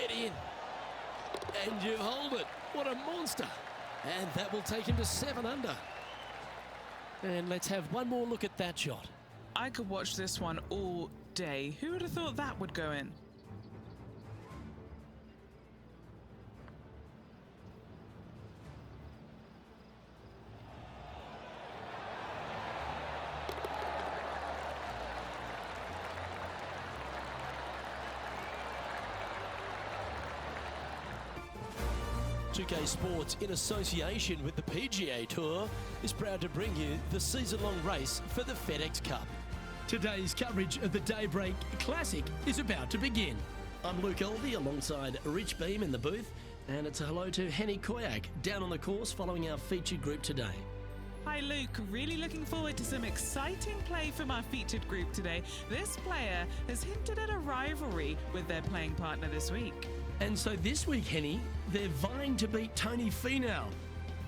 Get in. And you hold it. What a monster. And that will take him to 7 under. And let's have one more look at that shot. I could watch this one all day. Who would have thought that would go in? .2K Sports, in association with the PGA Tour, is proud to bring you the season-long race for the FedEx Cup. Today's coverage of the Daybreak Classic is about to begin. I'm Luke Elvey alongside Rich Beam in the booth, and it's a hello to Henny Koyak down on the course following our featured group today. Hi Luke, really looking forward to some exciting play from our featured group today. This player has hinted at a rivalry with their playing partner this week. And so this week, Henny, they're vying to beat Tony Finau.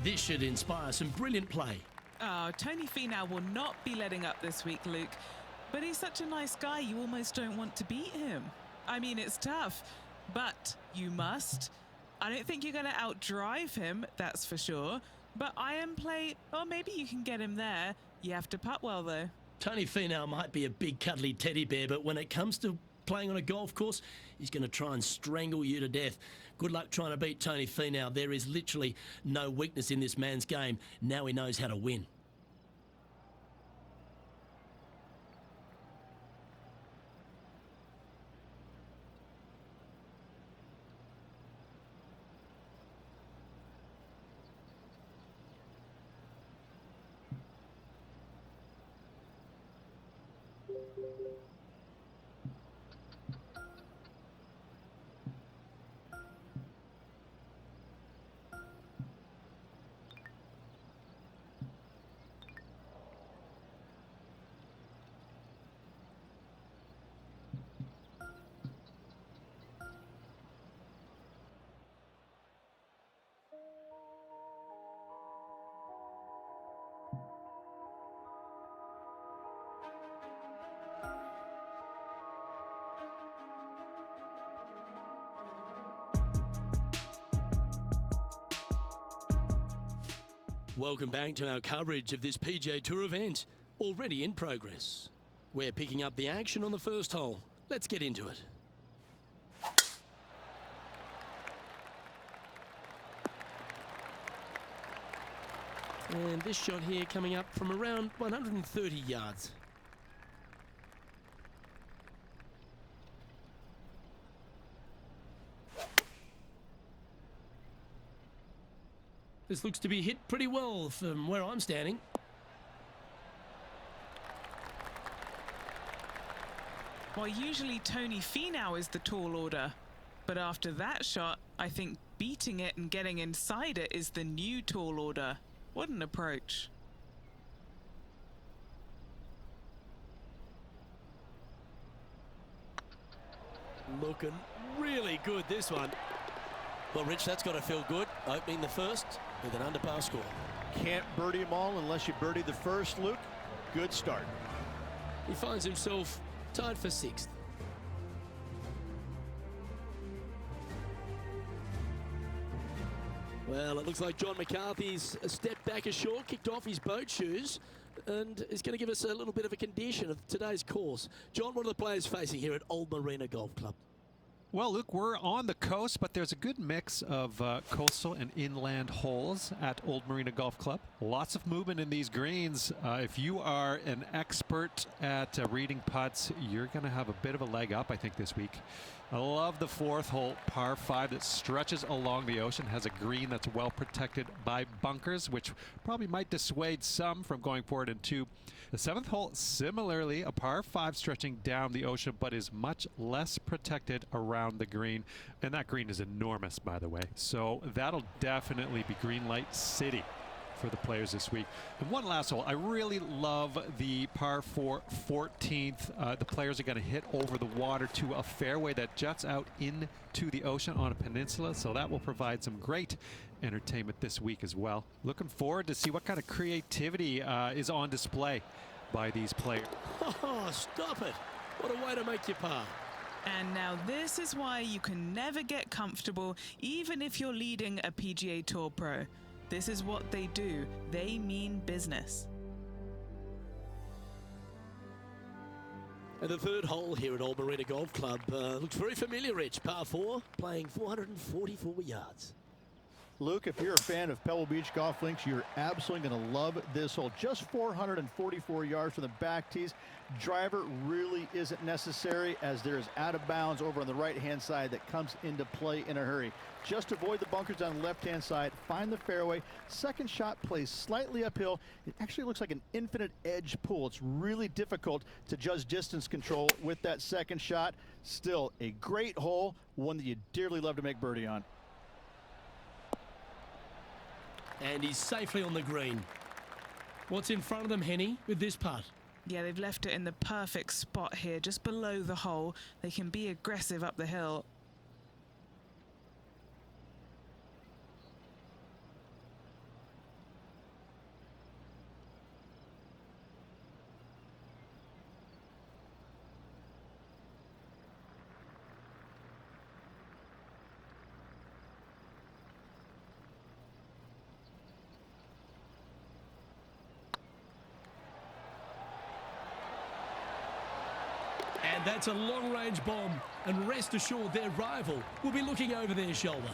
This should inspire some brilliant play. Oh, Tony Finau will not be letting up this week, Luke. But he's such a nice guy, you almost don't want to beat him. I mean, it's tough, but you must. I don't think you're going to outdrive him, that's for sure. But iron play, or maybe you can get him there. You have to putt well, though. Tony Finau might be a big cuddly teddy bear, but when it comes to playing on a golf course, he's going to try and strangle you to death. Good luck trying to beat Tony Finau. There is literally no weakness in this man's game. Now he knows how to win. Welcome back to our coverage of this PGA Tour event, already in progress. We're picking up the action on the first hole. Let's get into it. And this shot here coming up from around 130 yards. This looks to be hit pretty well from where I'm standing. Well, usually Tony Finau is the tall order. But after that shot, I think beating it and getting inside it is the new tall order. What an approach. Looking really good, this one. Well, Rich, that's got to feel good, opening the first with an under-par score. Can't birdie them all unless you birdie the first, Luke. Good start. He finds himself tied for 6th. Well, it looks like John McCarthy's stepped back ashore, kicked off his boat shoes, and is going to give us a little bit of a condition of today's course. John, what are the players facing here at Old Marina Golf Club? Well, Luke, we're on the coast, but there's a good mix of coastal and inland holes at Old Marina Golf Club. Lots of movement in these greens. If you are an expert at reading putts, you're going to have a bit of a leg up, I think, this week. I love the 4th hole, par 5, that stretches along the ocean, has a green that's well protected by bunkers, which probably might dissuade some from going forward in 2. The 7th hole, similarly, a par 5 stretching down the ocean, but is much less protected around the green. And that green is enormous, by the way. So that'll definitely be green light city for the players this week. And one last hole. I really love the par 4 14th. The players are going to hit over the water to a fairway that juts out into the ocean on a peninsula. So that will provide some great entertainment this week as well. Looking forward to see what kind of creativity is on display by these players. Oh, stop it. What a way to make your par. And now this is why you can never get comfortable, even if you're leading a PGA Tour pro. This is what they do. They mean business. And the third hole here at Old Marina Golf Club looks very familiar, Rich. Par 4, playing 444 yards. Luke, if you're a fan of Pebble Beach Golf Links, you're absolutely going to love this hole. Just 444 yards from the back tees. Driver really isn't necessary, as there's out of bounds over on the right-hand side that comes into play in a hurry. Just avoid the bunkers on the left-hand side. Find the fairway. Second shot plays slightly uphill. It actually looks like an infinite edge pool. It's really difficult to judge distance control with that second shot. Still a great hole, one that you dearly love to make birdie on. And he's safely on the green. What's in front of them, Henny, with this putt? Yeah, they've left it in the perfect spot here, just below the hole. They can be aggressive up the hill. And that's a long-range bomb, and rest assured their rival will be looking over their shoulder.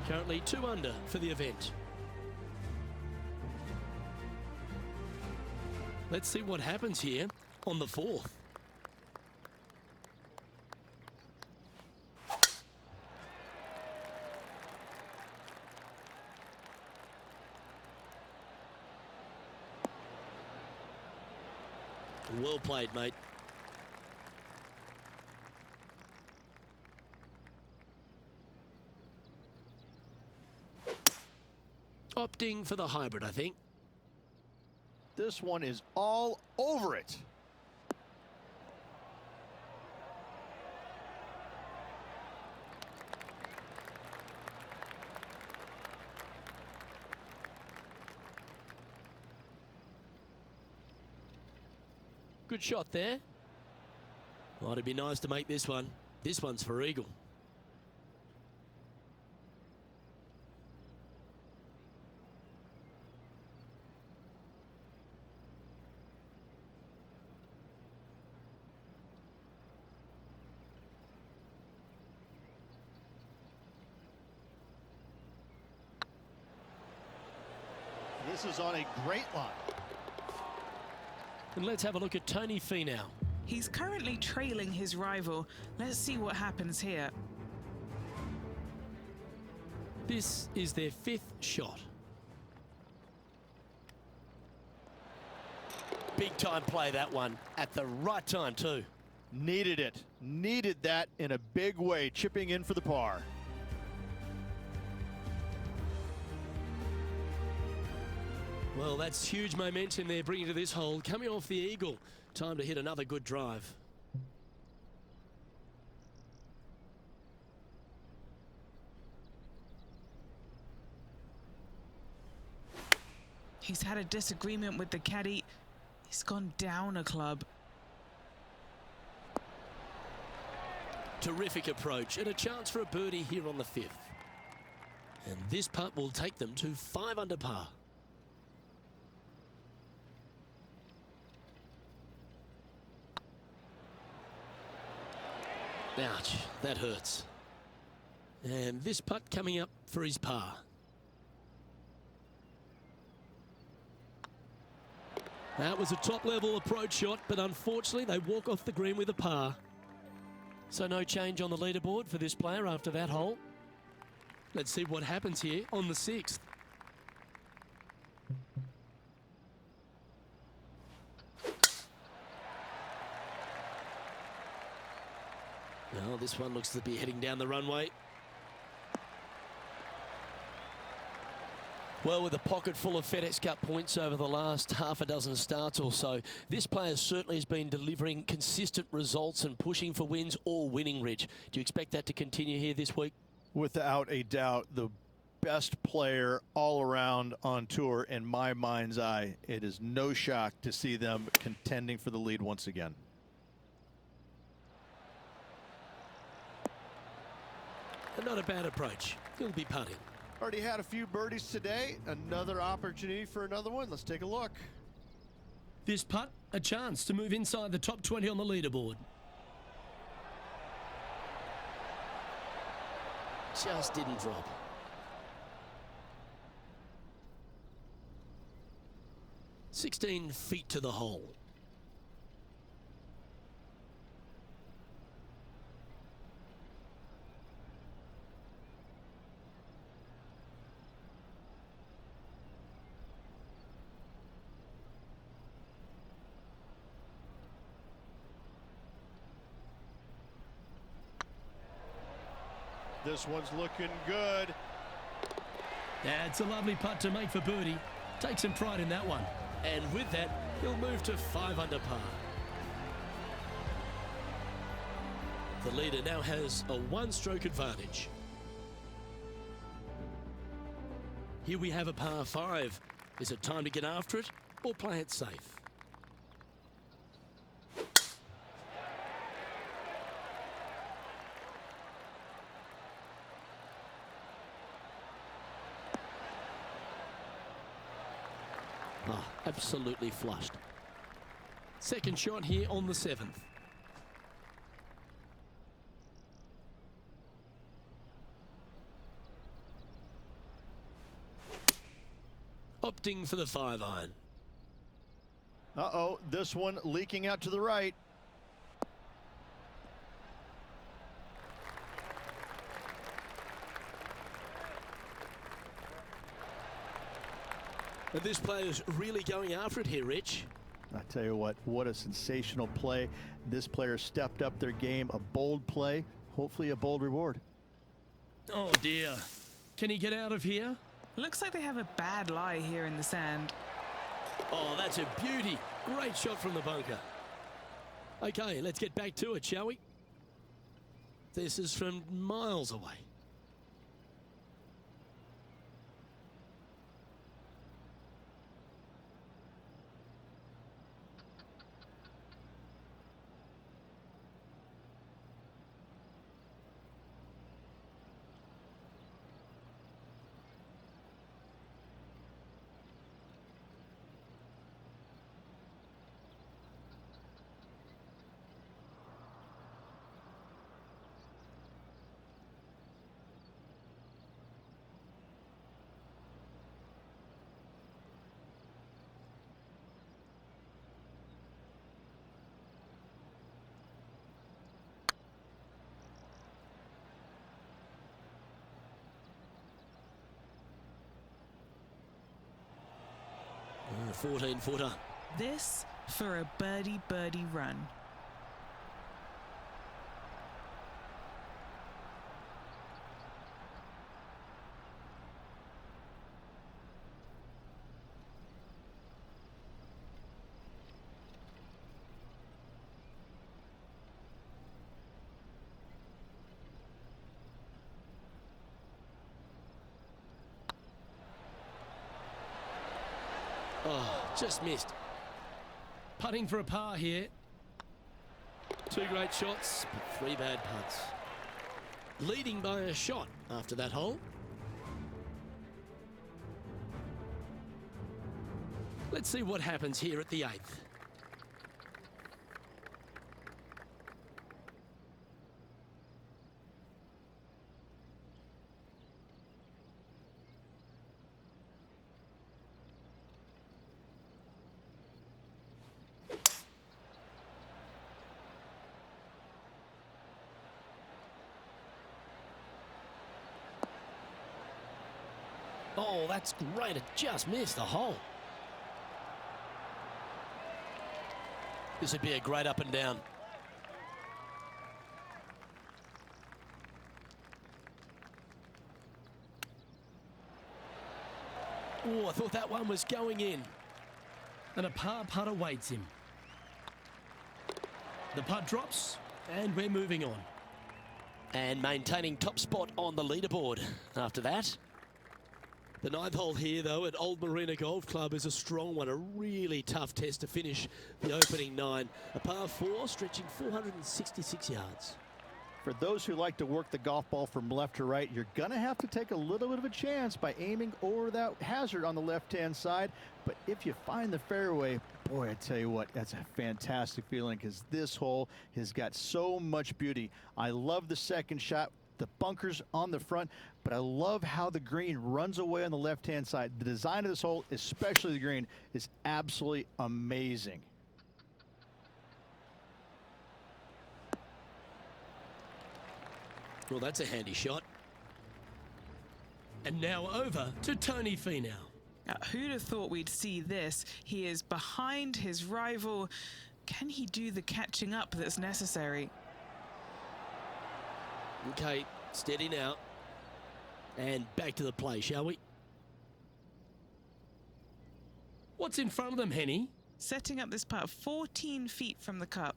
Currently 2 under for the event. Let's see what happens here on the 4th. Well played, mate. Opting for the hybrid, I think. This one is all over it. Good shot there. Well, it'd be nice to make this one. This one's for eagle. This is on a great line. And let's have a look at Tony Finau. He's currently trailing his rival. Let's see what happens here. This is their 5th shot. Big time play, that one, at the right time too. Needed it. Needed that in a big way, chipping in for the par. Well, that's huge momentum they're bringing to this hole. Coming off the eagle. Time to hit another good drive. He's had a disagreement with the caddy. He's gone down a club. Terrific approach and a chance for a birdie here on the 5th. And this putt will take them to 5 under par. Ouch, that hurts. And this putt coming up for his par. That was a top-level approach shot, but unfortunately they walk off the green with a par. So no change on the leaderboard for this player after that hole. Let's see what happens here on the 6th. Well, this one looks to be heading down the runway. Well, with a pocket full of FedEx Cup points over the last half a dozen starts or so, this player certainly has been delivering consistent results and pushing for wins or winning, Rich. Do you expect that to continue here this week? Without a doubt, the best player all around on tour in my mind's eye. It is no shock to see them contending for the lead once again. And not a bad approach. He'll be putting. Already had a few birdies today. Another opportunity for another one. Let's take a look. This putt, a chance to move inside the top 20 on the leaderboard. Just didn't drop. "16 feet to the hole." This one's looking good. That's a lovely putt to make for birdie. Take some pride in that one. And with that, he'll move to 5 under par. The leader now has a 1-stroke advantage. Here we have a par 5. Is it time to get after it or play it safe? Oh, absolutely flushed. Second shot here on the 7th. Opting for the 5-iron. Uh-oh, this one leaking out to the right. And this player's really going after it here, Rich. I tell you what a sensational play. This player stepped up their game. A bold play, hopefully a bold reward. Oh dear. Can he get out of here? Looks like they have a bad lie here in the sand. Oh, that's a beauty. Great shot from the bunker. Okay, let's get back to it, shall we? This is from miles away. A 14-footer. This for a birdie run. Oh, just missed. Putting for a par here. 2 great shots, but 3 bad putts. Leading by a shot after that hole. Let's see what happens here at the 8th. Oh, that's great. It just missed the hole. This would be a great up and down. Oh, I thought that one was going in. And a par putt awaits him. The putt drops, and we're moving on. And maintaining top spot on the leaderboard after that. The 9th hole here, though, at Old Marina Golf Club is a strong one, a really tough test to finish the opening 9. A par 4 stretching 466 yards. For those who like to work the golf ball from left to right, you're going to have to take a little bit of a chance by aiming over that hazard on the left-hand side. But if you find the fairway, boy, I tell you what, that's a fantastic feeling because this hole has got so much beauty. I love the second shot, the bunkers on the front, but I love how the green runs away on the left-hand side. The design of this hole, especially the green, is absolutely amazing. Well, that's a handy shot. And now over to Tony Finau. Who'd have thought we'd see this? He is behind his rival. Can he do the catching up that's necessary? Okay, steady now. And back to the play, shall we? What's in front of them, Henny? Setting up this putt 14 feet from the cup.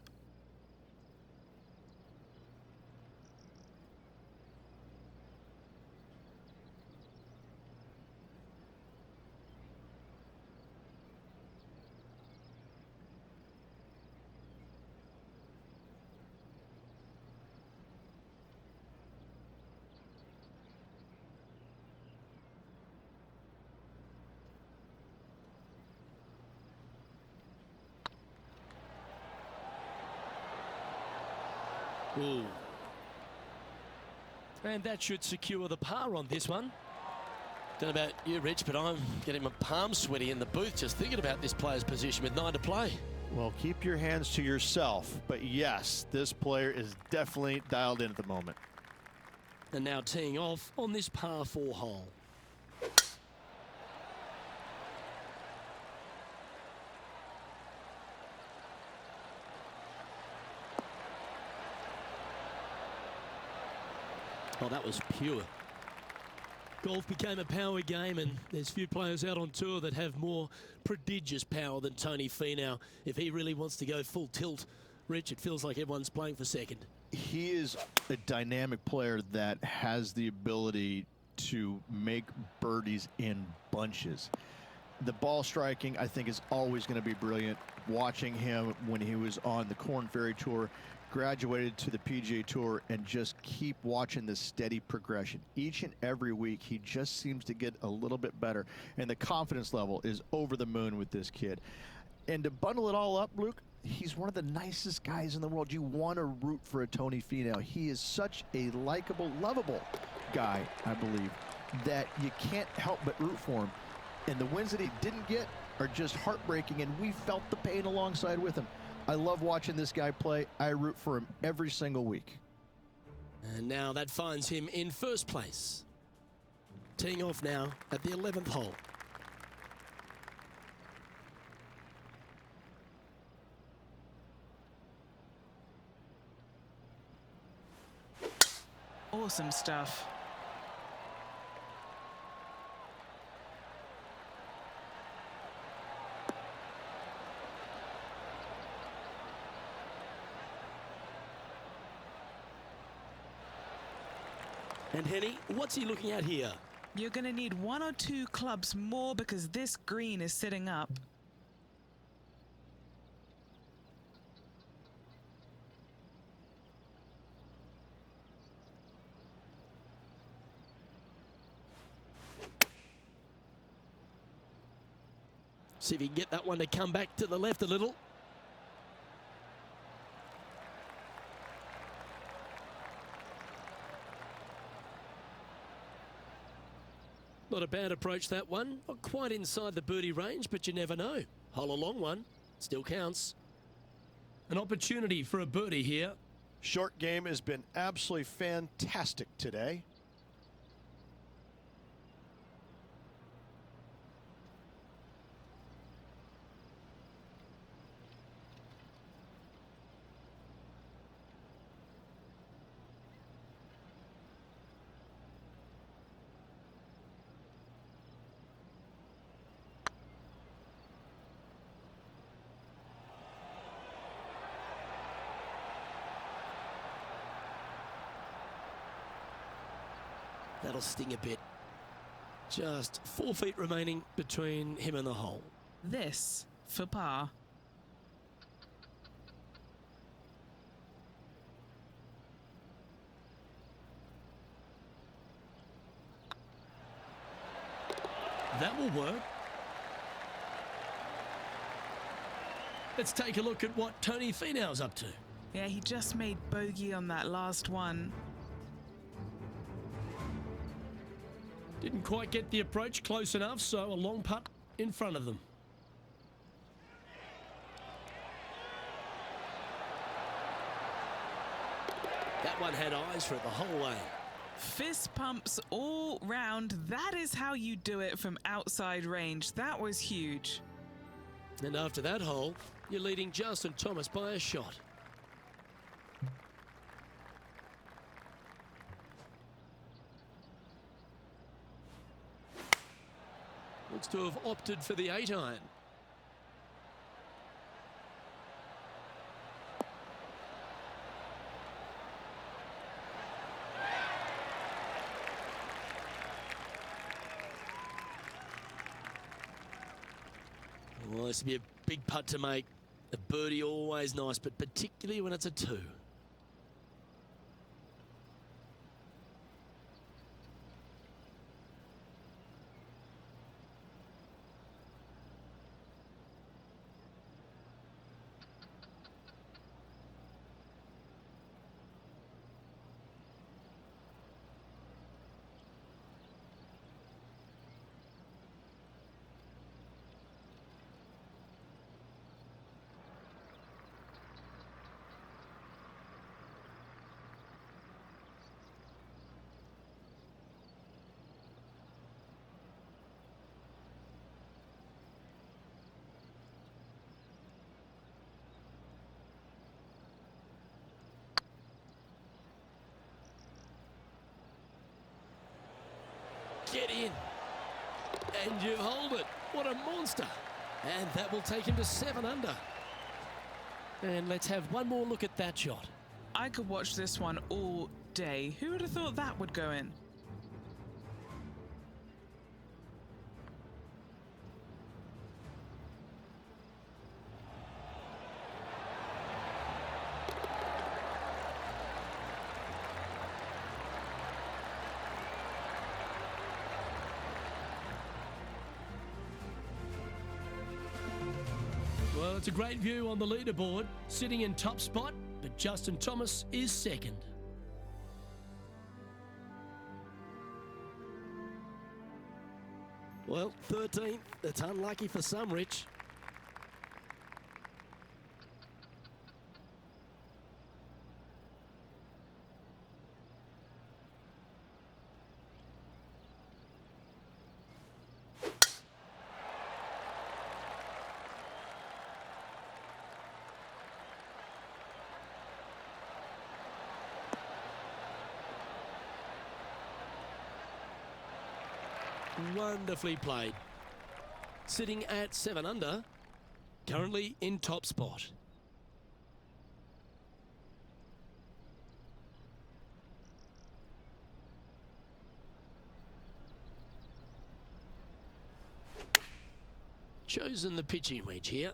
Ooh. And that should secure the par on this one. Don't know about you, Rich, but I'm getting my palms sweaty in the booth just thinking about this player's position with 9 to play. Well, keep your hands to yourself. But yes, this player is definitely dialed in at the moment. And now teeing off on this par 4 hole. Oh, that was pure. Golf became a power game, and there's few players out on tour that have more prodigious power than Tony Finau. If he really wants to go full tilt, Rich, it feels like everyone's playing for second. He is a dynamic player that has the ability to make birdies in bunches. The ball striking, I think, is always going to be brilliant. Watching him when he was on the Korn Ferry Tour, graduated to the PGA Tour, and just keep watching this steady progression. Each and every week, he just seems to get a little bit better, and the confidence level is over the moon with this kid. And to bundle it all up, Luke, he's one of the nicest guys in the world. You want to root for a Tony Finau. He is such a likable, lovable guy, I believe, that you can't help but root for him. And the wins that he didn't get are just heartbreaking, and we felt the pain alongside with him. I love watching this guy play. I root for him every single week. And now that finds him in first place. Teeing off now at the 11th hole. Awesome stuff. And Henny, what's he looking at here? You're going to need 1 or 2 clubs more because this green is sitting up. See if he can get that one to come back to the left a little. Not a bad approach, that one. Not quite inside the birdie range, but you never know. Hole a long one. Still counts. An opportunity for a birdie here. Short game has been absolutely fantastic today. That'll sting a bit. Just 4 feet remaining between him and the hole. This for par. That will work. Let's take a look at what Tony Finau's up to. Yeah, he just made bogey on that last one. Didn't quite get the approach close enough, so a long putt in front of them. That one had eyes for it the whole way. Fist pumps all round. That is how you do it from outside range. That was huge. And after that hole, you're leading Justin Thomas by a shot. Looks to have opted for the 8-iron. Well, this would be a big putt to make. A birdie always nice, but particularly when it's a 2. Get in. And you hold it. What a monster. And that will take him to 7 under. And let's have one more look at that shot. I could watch this one all day. Who would have thought that would go in? Well, it's a great view on the leaderboard, sitting in top spot, but Justin Thomas is second. Well, 13th. That's unlucky for some, Rich. Wonderfully played. Sitting at 7 under, currently in top spot. Chosen the pitching wedge here.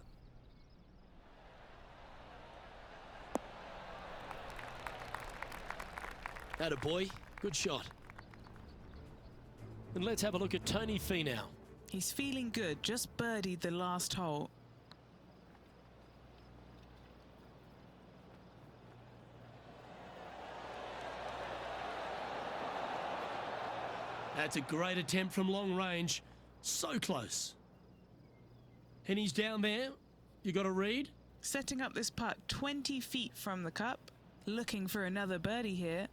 Attaboy, good shot. And let's have a look at Tony Finau. He's feeling good, just birdied the last hole. That's a great attempt from long range. So close. And he's down there. You got a read? Setting up this putt 20 feet from the cup. Looking for another birdie here.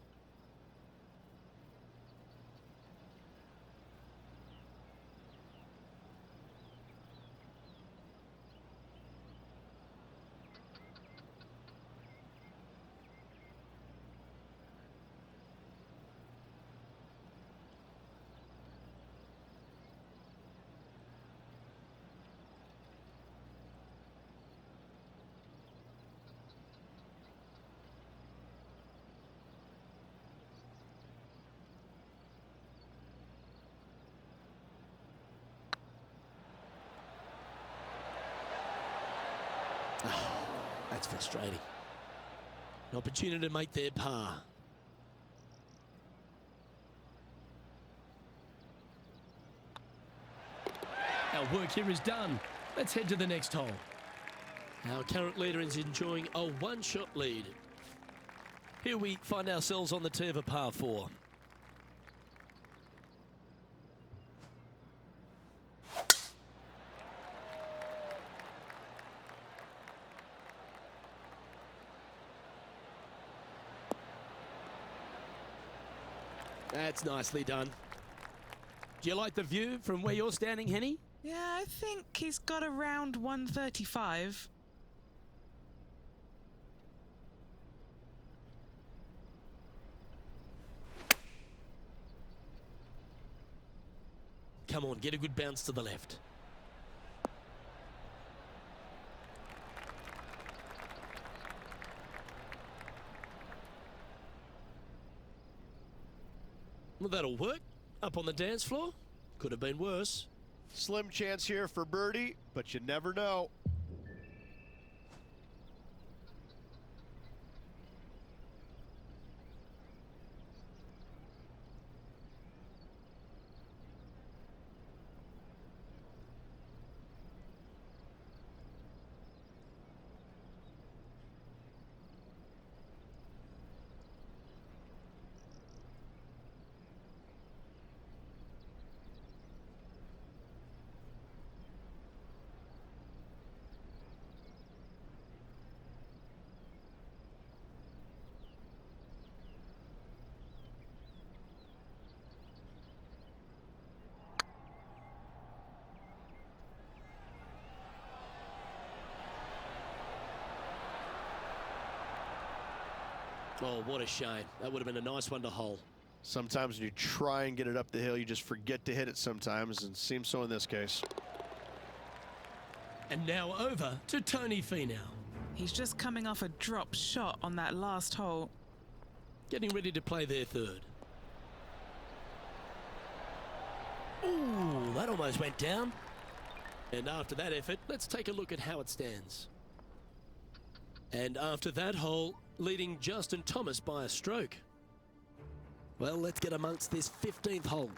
That's frustrating. An opportunity to make their par. Our work here is done. Let's head to the next hole. Our current leader is enjoying a one-shot lead. Here we find ourselves on the tee of a par 4. That's nicely done. Do you like the view from where you're standing, Henny? Yeah, I think he's got around 135. Come on, get a good bounce to the left. Well, that'll work. Up on the dance floor. Could have been worse. Slim chance here for birdie, but you never know. Oh, what a shame. That would have been a nice one to hole. Sometimes when you try and get it up the hill, you just forget to hit it sometimes, and seems so in this case. And now over to Tony Finau. He's just coming off a drop shot on that last hole. Getting ready to play their third. Ooh, that almost went down. And after that effort, let's take a look at how it stands. And after that hole, leading Justin Thomas by a stroke. Well, let's get amongst this 15th hole.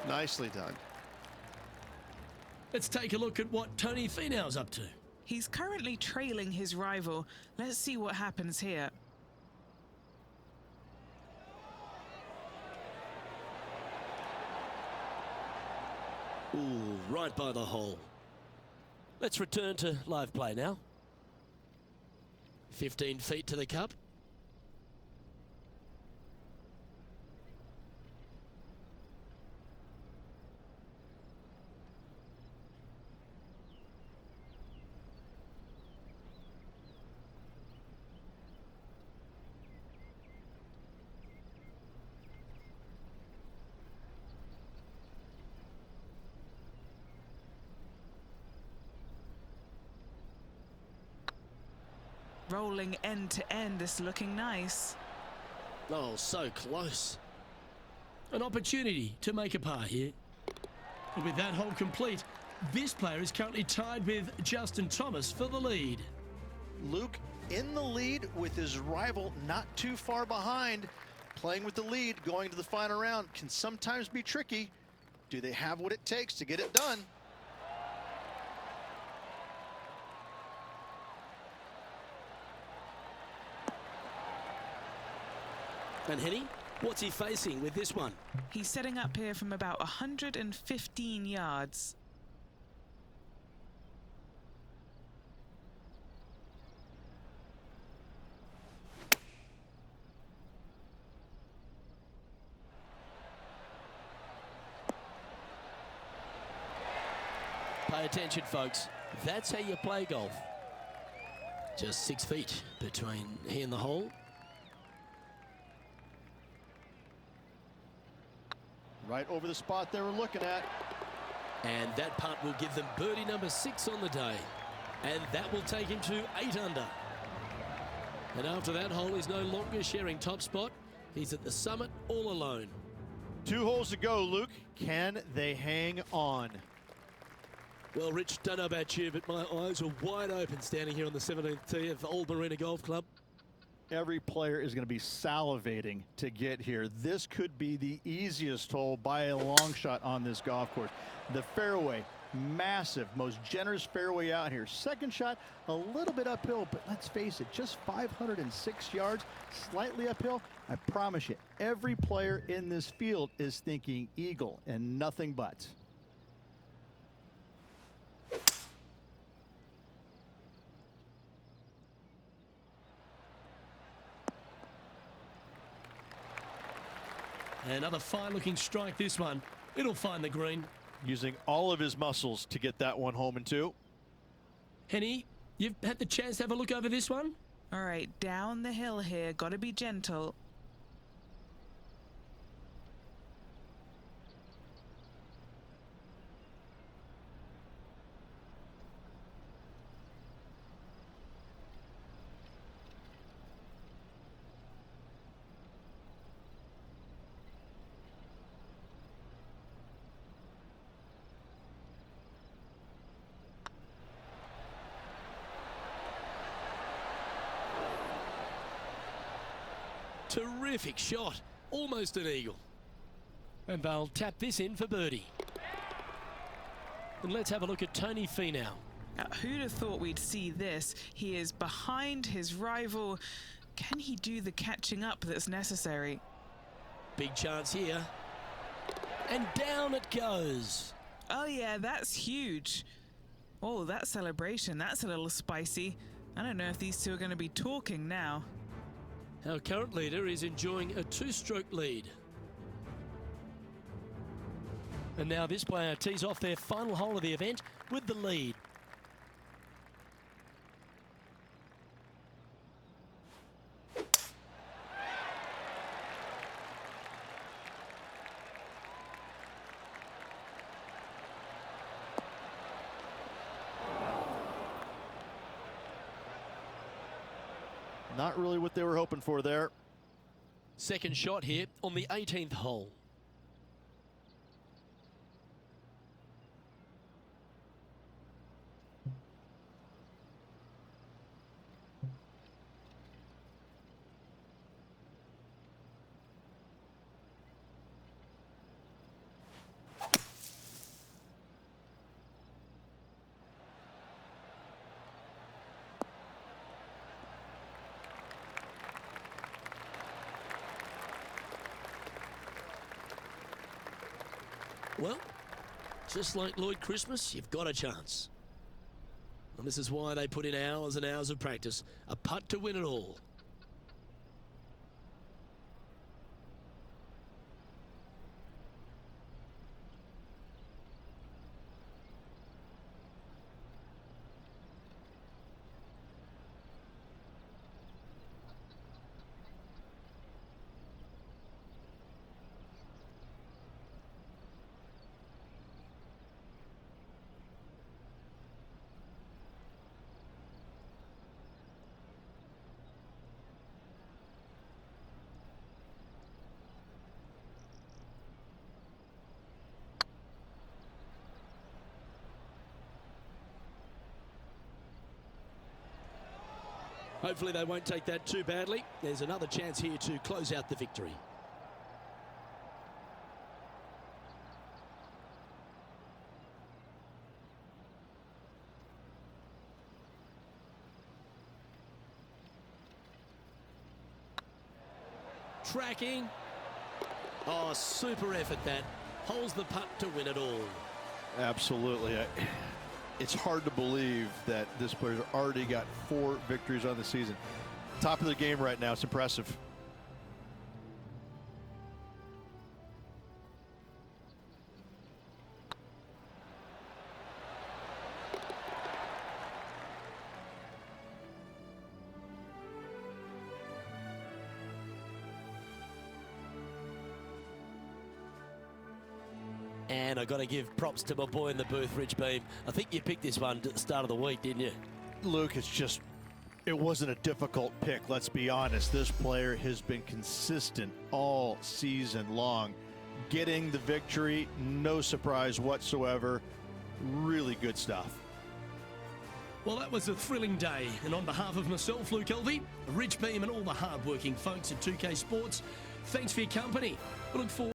Nicely done. Let's take a look at what Tony Finau's up to. He's currently trailing his rival. Let's see what happens here. Ooh, right by the hole. Let's return to live play now. 15 feet to the cup. Rolling end to end, this looking nice. Oh, so close. An opportunity to make a par here. And with that hole complete, this player is currently tied with Justin Thomas for the lead. Luke in the lead with his rival not too far behind. Playing with the lead, going to the final round can sometimes be tricky. Do they have what it takes to get it done? And Henny, what's he facing with this one? He's setting up here from about 115 yards. Pay attention, folks. That's how you play golf. Just 6 feet between he and the hole. Right over the spot they were looking at. And that putt will give them birdie number 6 on the day. And that will take him to 8 under. And after that hole, he's no longer sharing top spot. He's at the summit all alone. 2 holes to go, Luke. Can they hang on? Well, Rich, don't know about you, but my eyes are wide open standing here on the 17th tee of Old Marina Golf Club. Every player is going to be salivating to get here. This could be the easiest hole by a long shot on this golf course. The fairway, massive, most generous fairway out here. Second shot, a little bit uphill, but let's face it, just 506 yards, slightly uphill. I promise you, every player in this field is thinking eagle and nothing but. Another fine-looking strike, this one. It'll find the green. Using all of his muscles to get that one home in 2. Henny, you've had the chance to have a look over this one? All right, down the hill here. Got to be gentle. Terrific shot. Almost an eagle. And they'll tap this in for birdie. And let's have a look at Tony Finau. Now, who'd have thought we'd see this? He is behind his rival. Can he do the catching up that's necessary? Big chance here. And down it goes. Oh yeah, that's huge. Oh, that celebration, that's a little spicy. I don't know if these two are going to be talking now. Our current leader is enjoying a 2-stroke lead. And now this player tees off their final hole of the event with the lead. Not really what they were hoping for there. Second shot here on the 18th hole. Well, just like Lloyd Christmas, you've got a chance. And this is why they put in hours and hours of practice. A putt to win it all. Hopefully they won't take that too badly. There's another chance here to close out the victory. Tracking. Oh, super effort that. Holds the putt to win it all. Absolutely. It's hard to believe that this player's already got 4 victories on the season. Top of the game right now. It's impressive. And I got to give props to my boy in the booth, Rich Beam. I think you picked this one at the start of the week, didn't you? Luke, it wasn't a difficult pick, let's be honest. This player has been consistent all season long. Getting the victory, no surprise whatsoever. Really good stuff. Well, that was a thrilling day. And on behalf of myself, Luke Elvey, Rich Beam, and all the hard-working folks at 2K Sports, thanks for your company. We look forward